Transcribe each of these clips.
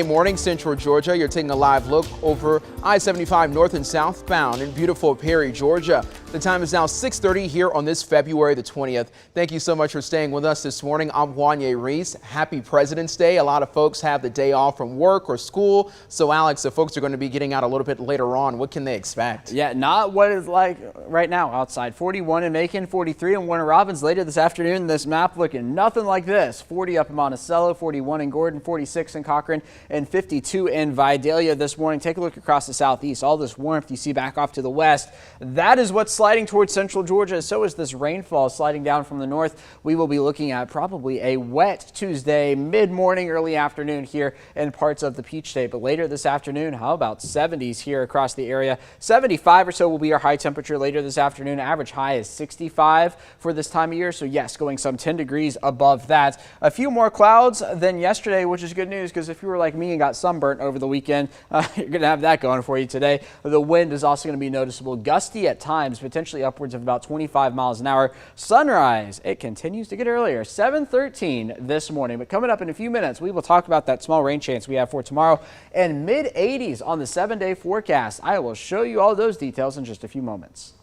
Morning, Central Georgia. You're taking a live look over I-75 north and southbound in beautiful Perry, Georgia. The time is now 6:30 here on this February the 20th. Thank you so much for staying with us this morning. I'm Wanye Reese. Happy President's Day. A lot of folks have the day off from work or school. So Alex, the folks are going to be getting out a little bit later on. What can they expect? Yeah, not what it's like right now outside. 41 in Macon, 43 in Warner Robins. Later this afternoon, this map looking nothing like this. 40 up in Monticello, 41 in Gordon, 46 in Cochran, and 52 in Vidalia this morning. Take a look across the southeast. All this warmth you see back off to the west, that is what's sliding towards central Georgia. So is this rainfall sliding down from the north. We will be looking at probably a wet Tuesday, mid-morning, early afternoon here in parts of the Peach State. But later this afternoon, how about 70s here across the area? 75 or so will be our high temperature later this afternoon. Average high is 65 for this time of year. So yes, going some 10 degrees above that. A few more clouds than yesterday, which is good news because if you were like me and got sunburnt over the weekend, you're going to have that going for you today. The wind is also going to be noticeable, gusty at times, potentially upwards of about 25 miles an hour. Sunrise, it continues to get earlier, 7:13 this morning. But coming up in a few minutes, we will talk about that small rain chance we have for tomorrow and mid-80s on the 7-day forecast. I will show you all those details in just a few moments.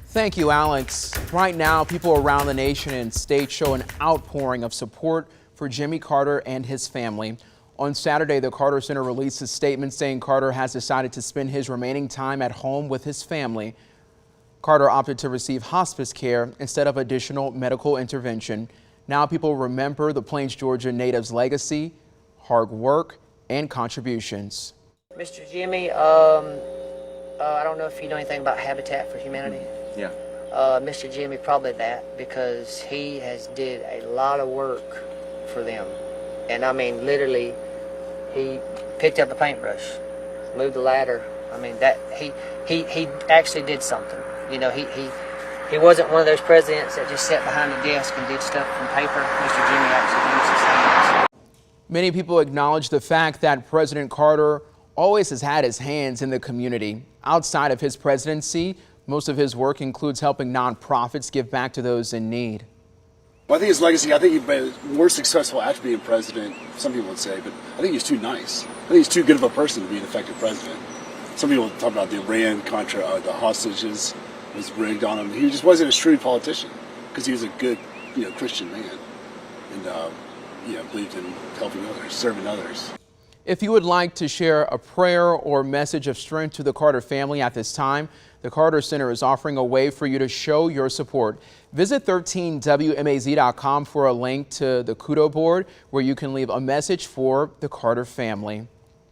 Thank you, Alex. Right now, people around the nation and state show an outpouring of support for Jimmy Carter and his family. On Saturday, the Carter Center released a statement saying Carter has decided to spend his remaining time at home with his family. Carter opted to receive hospice care instead of additional medical intervention. Now people remember the Plains, Georgia native's legacy, hard work, and contributions. Mr. Jimmy, I don't know if you know anything about Habitat for Humanity. Yeah. Mr. Jimmy, probably that, because he has did a lot of work for them. And I mean, literally, he picked up a paintbrush, moved the ladder. I mean, that he actually did something. You know, he wasn't one of those presidents that just sat behind the desk and did stuff from paper. Mr. Jimmy actually used his hands. Many people acknowledge the fact that President Carter always has had his hands in the community. Outside of his presidency, most of his work includes helping nonprofits give back to those in need. Well, I think his legacy, I think he's been more successful after being president, some people would say, but I think he's too nice. I think he's too good of a person to be an effective president. Some people talk about the Iran-Contra, the hostages was rigged on him. He just wasn't a shrewd politician because he was a good, Christian man and, believed in helping others, serving others. If you would like to share a prayer or message of strength to the Carter family at this time, the Carter Center is offering a way for you to show your support. Visit 13WMAZ.com for a link to the Kudo board where you can leave a message for the Carter family.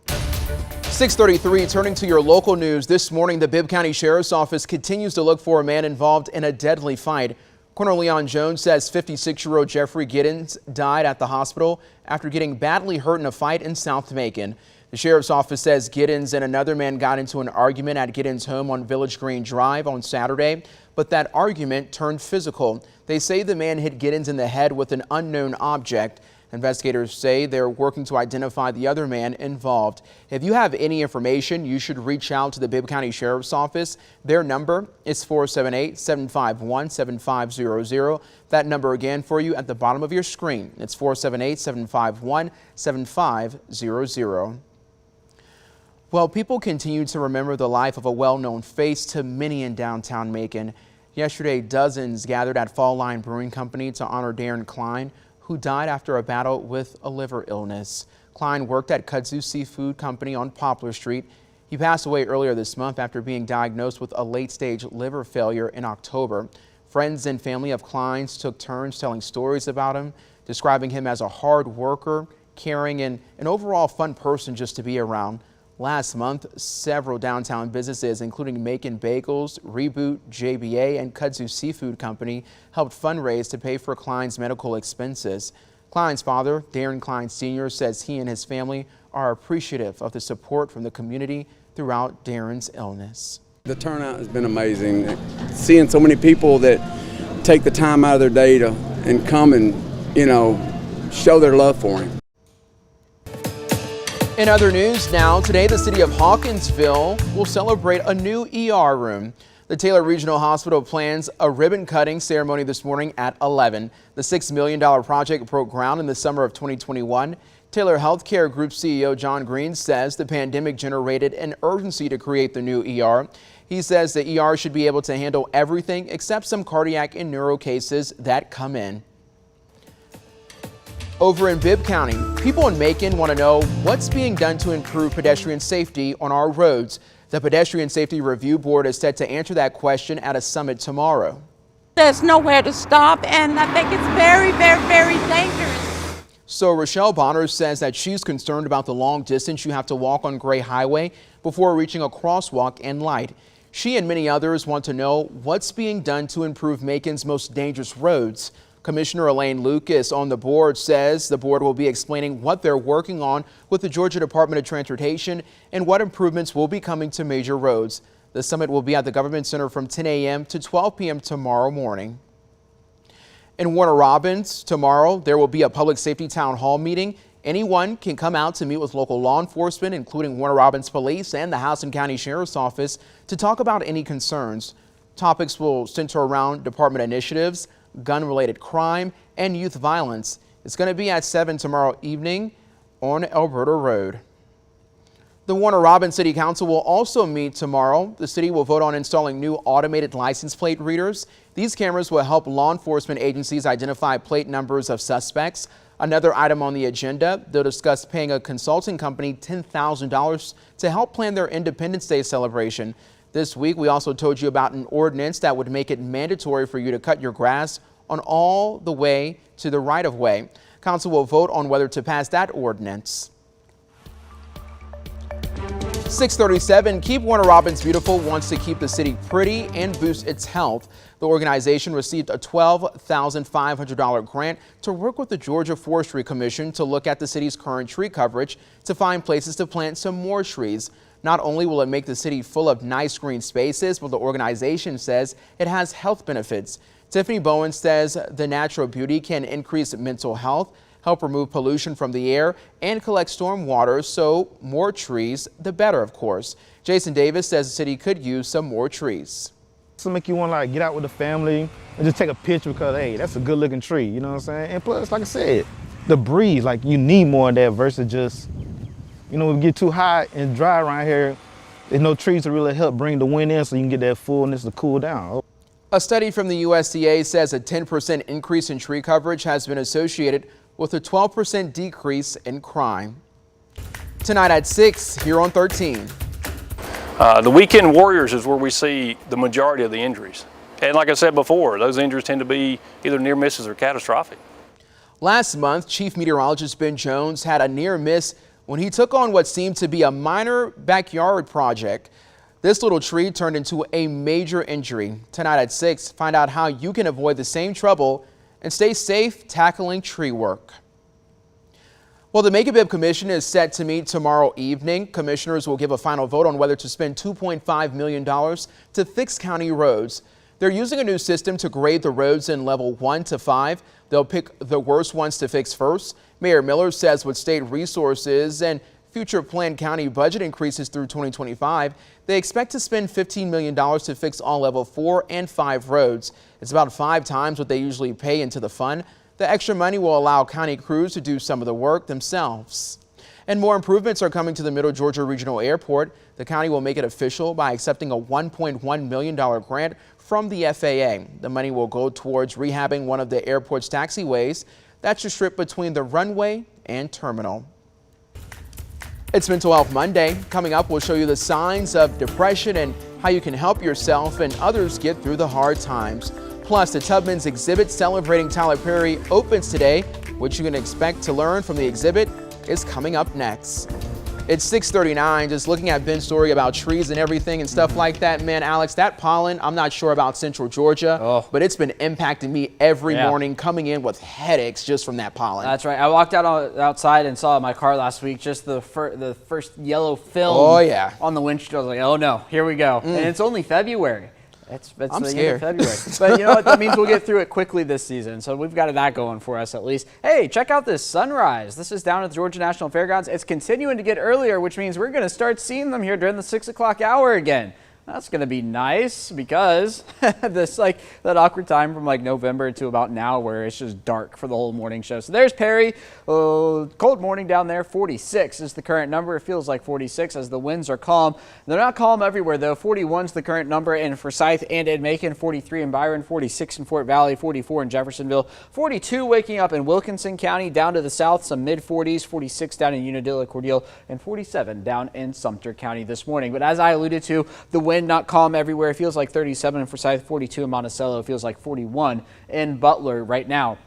6:33, turning to your local news. This morning, the Bibb County Sheriff's Office continues to look for a man involved in a deadly fight. Coroner Leon Jones says 56-year-old Jeffrey Giddens died at the hospital after getting badly hurt in a fight in South Macon. The Sheriff's Office says Giddens and another man got into an argument at Giddens' home on Village Green Drive on Saturday, but that argument turned physical. They say the man hit Giddens in the head with an unknown object. Investigators say they're working to identify the other man involved. If you have any information, you should reach out to the Bibb County Sheriff's Office. Their number is 478-751-7500. That number again for you at the bottom of your screen. It's 478-751-7500. Well, people continue to remember the life of a well-known face to many in downtown Macon. Yesterday, dozens gathered at Fall Line Brewing Company to honor Darren Klein, who died after a battle with a liver illness. Klein worked at Kudzu Seafood Company on Poplar Street. He passed away earlier this month after being diagnosed with a late-stage liver failure in October. Friends and family of Klein's took turns telling stories about him, describing him as a hard worker, caring, and an overall fun person just to be around. Last month, several downtown businesses, including Macon Bagels, Reboot, JBA, and Kudzu Seafood Company, helped fundraise to pay for Klein's medical expenses. Klein's father, Darren Klein Sr., says he and his family are appreciative of the support from the community throughout Darren's illness. The turnout has been amazing. Seeing so many people that take the time out of their day and come and, show their love for him. In other news now, today the city of Hawkinsville will celebrate a new ER room. The Taylor Regional Hospital plans a ribbon cutting ceremony this morning at 11. The $6 million project broke ground in the summer of 2021. Taylor Healthcare Group CEO John Green says the pandemic generated an urgency to create the new ER. He says the ER should be able to handle everything except some cardiac and neuro cases that come in. Over in Bibb County, people in Macon want to know what's being done to improve pedestrian safety on our roads. The Pedestrian Safety Review Board is set to answer that question at a summit tomorrow. There's nowhere to stop, and I think it's very, very, very dangerous. So Rochelle Bonner says that she's concerned about the long distance you have to walk on Gray Highway before reaching a crosswalk and light. She and many others want to know what's being done to improve Macon's most dangerous roads. Commissioner Elaine Lucas on the board says the board will be explaining what they're working on with the Georgia Department of Transportation and what improvements will be coming to major roads. The summit will be at the Government Center from 10 a.m. to 12 p.m. tomorrow morning. In Warner Robins, tomorrow there will be a public safety town hall meeting. Anyone can come out to meet with local law enforcement, including Warner Robins Police and the Houston County Sheriff's Office, to talk about any concerns. Topics will center around department initiatives, gun-related crime, and youth violence. It's going to be at 7 tomorrow evening on Alberta Road. The Warner Robins City Council will also meet tomorrow. The city will vote on installing new automated license plate readers. These cameras will help law enforcement agencies identify plate numbers of suspects. Another item on the agenda, they'll discuss paying a consulting company $10,000 to help plan their Independence Day celebration. This week, we also told you about an ordinance that would make it mandatory for you to cut your grass on all the way to the right-of-way. Council will vote on whether to pass that ordinance. 637, Keep Warner Robins Beautiful wants to keep the city pretty and boost its health. The organization received a $12,500 grant to work with the Georgia Forestry Commission to look at the city's current tree coverage to find places to plant some more trees. Not only will it make the city full of nice green spaces, but the organization says it has health benefits. Tiffany Bowen says the natural beauty can increase mental health, help remove pollution from the air, and collect storm water, so more trees, the better, of course. Jason Davis says the city could use some more trees. To make you want to get out with the family and just take a picture because, hey, that's a good looking tree, you know what I'm saying? And plus, like I said, the breeze, you need more of that versus just, when we get too hot and dry around here, there's no trees to really help bring the wind in so you can get that fullness to cool down. A study from the USDA says a 10% increase in tree coverage has been associated with a 12% decrease in crime. Tonight at 6 here on 13. The weekend warriors is where we see the majority of the injuries. And like I said before, those injuries tend to be either near misses or catastrophic. Last month, Chief Meteorologist Ben Jones had a near miss when he took on what seemed to be a minor backyard project. This little tree turned into a major injury. Tonight at 6, find out how you can avoid the same trouble and stay safe tackling tree work. Well, the Macon-Bibb Commission is set to meet tomorrow evening. Commissioners will give a final vote on whether to spend $2.5 million to fix county roads. They're using a new system to grade the roads in level 1 to 5. They'll pick the worst ones to fix first. Mayor Miller says with state resources and future planned county budget increases through 2025, they expect to spend $15 million to fix all level 4 and 5 roads. It's about 5 times what they usually pay into the fund. The extra money will allow county crews to do some of the work themselves. And more improvements are coming to the Middle Georgia Regional Airport. The county will make it official by accepting a $1.1 million grant from the FAA. The money will go towards rehabbing one of the airport's taxiways. That's the strip between the runway and terminal. It's Mental Health Monday. Coming up, we'll show you the signs of depression and how you can help yourself and others get through the hard times. Plus, the Tubman's exhibit celebrating Tyler Perry opens today. What you can expect to learn from the exhibit is coming up next. It's 6:39, just looking at Ben's story about trees and everything and stuff like that. Man, Alex, that pollen, I'm not sure about Central Georgia, but it's been impacting me every morning, coming in with headaches just from that pollen. That's right. I walked outside and saw my car last week, just the first yellow film on the windshield. I was like, oh no, here we go. And it's only February. I'm scared. February. But you know what? That means we'll get through it quickly this season. So we've got that going for us at least. Hey, check out this sunrise. This is down at the Georgia National Fairgrounds. It's continuing to get earlier, which means we're going to start seeing them here during the 6 o'clock hour again. That's going to be nice because this like that awkward time from like November to about now where it's just dark for the whole morning show. So there's Perry. Cold morning down there. 46 is the current number. It feels like 46 as the winds are calm. They're not calm everywhere though. 41 is the current number in Forsyth and in Macon. 43 in Byron. 46 in Fort Valley. 44 in Jeffersonville. 42 waking up in Wilkinson County. Down to the south, some mid 40s. 46 down in Unadilla, Cordele, and 47 down in Sumter County this morning. But as I alluded to, the wind not calm everywhere. It feels like 37 in Forsyth, 42 in Monticello. It feels like 41 in Butler right now.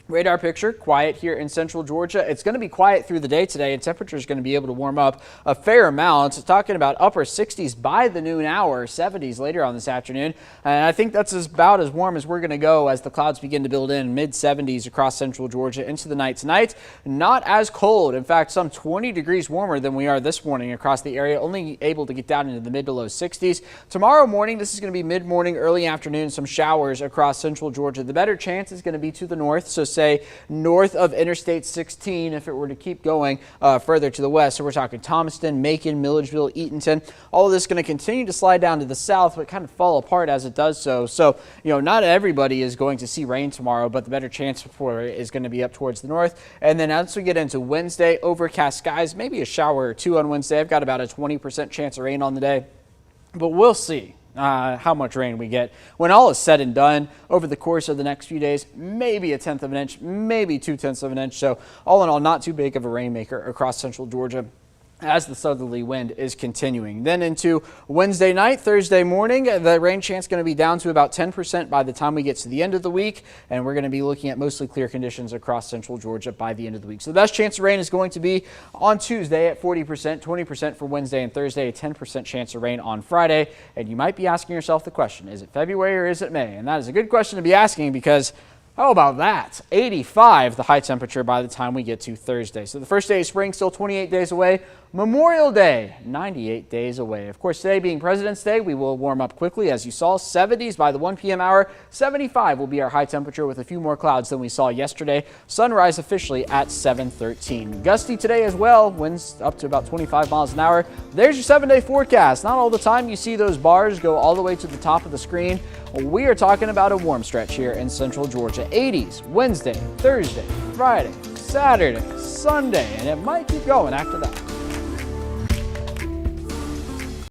Radar picture, quiet here in central Georgia. It's going to be quiet through the day today, and temperature is going to be able to warm up a fair amount. It's talking about upper 60s by the noon hour, 70s later on this afternoon. And I think that's about as warm as we're going to go as the clouds begin to build in, mid 70s across central Georgia into the night tonight. Not as cold. In fact, some 20 degrees warmer than we are this morning across the area, only able to get down into the mid to low 60s. Tomorrow morning, this is going to be mid-morning, early afternoon, some showers across central Georgia. The better chance is going to be to the north, so say north of Interstate 16 if it were to keep going further to the west. So we're talking Thomaston, Macon, Milledgeville, Eatonton. All of this is going to continue to slide down to the south, but kind of fall apart as it does so. So, not everybody is going to see rain tomorrow, but the better chance for it is going to be up towards the north. And then as we get into Wednesday, overcast skies, maybe a shower or two on Wednesday. I've got about a 20% chance of rain on the day, but we'll see how much rain we get. When all is said and done over the course of the next few days, maybe 1/10 of an inch, maybe 2/10 of an inch. So all in all, not too big of a rainmaker across central Georgia as the southerly wind is continuing. Then into Wednesday night, Thursday morning, the rain chance going to be down to about 10% by the time we get to the end of the week, and we're going to be looking at mostly clear conditions across central Georgia by the end of the week. So the best chance of rain is going to be on Tuesday at 40%, 20% for Wednesday and Thursday, a 10% chance of rain on Friday. And you might be asking yourself the question, is it February or is it May? And that is a good question to be asking because how about that? 85 the high temperature by the time we get to Thursday. So the first day of spring still 28 days away. Memorial Day, 98 days away. Of course, today being President's Day, we will warm up quickly. As you saw, 70s by the 1 p.m. hour. 75 will be our high temperature with a few more clouds than we saw yesterday. Sunrise officially at 7:13. Gusty today as well. Winds up to about 25 miles an hour. There's your 7-day forecast. Not all the time you see those bars go all the way to the top of the screen. We are talking about a warm stretch here in central Georgia. 80s Wednesday, Thursday, Friday, Saturday, Sunday, and it might keep going after that.